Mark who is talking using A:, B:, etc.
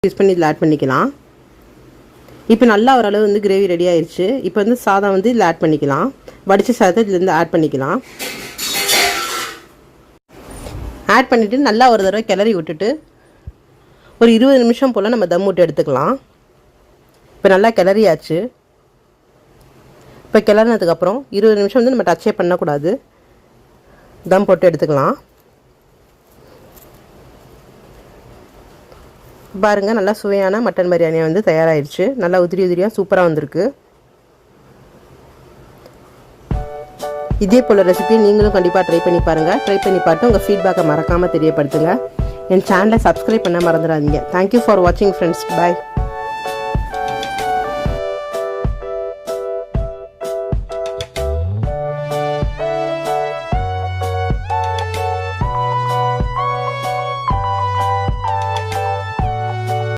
A: Use பண்ணி இதில் add பண்ணிக்கலாம். இப்போ நல்லா ஓரளவு வந்து கிரேவி ரெடி ஆயிடுச்சு. இப்போ வந்து சாதம் வந்து இதில் ஆட் பண்ணிக்கலாம். வடித்த சாதத்தை இதுலேருந்து ஆட் பண்ணிக்கலாம். ஆட் பண்ணிவிட்டு நல்லா ஒரு தடவை கிளறி விட்டுட்டு ஒரு 20 நிமிஷம் போல் நம்ம தம் விட்டு எடுத்துக்கலாம். இப்போ நல்லா கிளறியாச்சு. இப்போ கிளறினதுக்கப்புறம் 20 நிமிஷம் வந்து நம்ம டச்சே பண்ணக்கூடாது, தம் போட்டு எடுத்துக்கலாம். பாருங்கள், நல்லா சுவையான மட்டன் பிரியாணி வந்து தயாராகிடுச்சு. நல்லா உதிரி உதிரியாக சூப்பராக வந்திருக்கு. இதே போல் ரெசிபி நீங்களும் கண்டிப்பாக ட்ரை பண்ணி பாருங்கள். ட்ரை பண்ணி பார்த்து உங்கள் ஃபீட்பேக்கை மறக்காமல் தெரியப்படுத்துங்க. என் சேனலை சப்ஸ்கிரைப் பண்ண மறந்துடாதீங்க. தேங்க்யூ ஃபார் வாட்சிங் ஃப்ரெண்ட்ஸ். பாய்.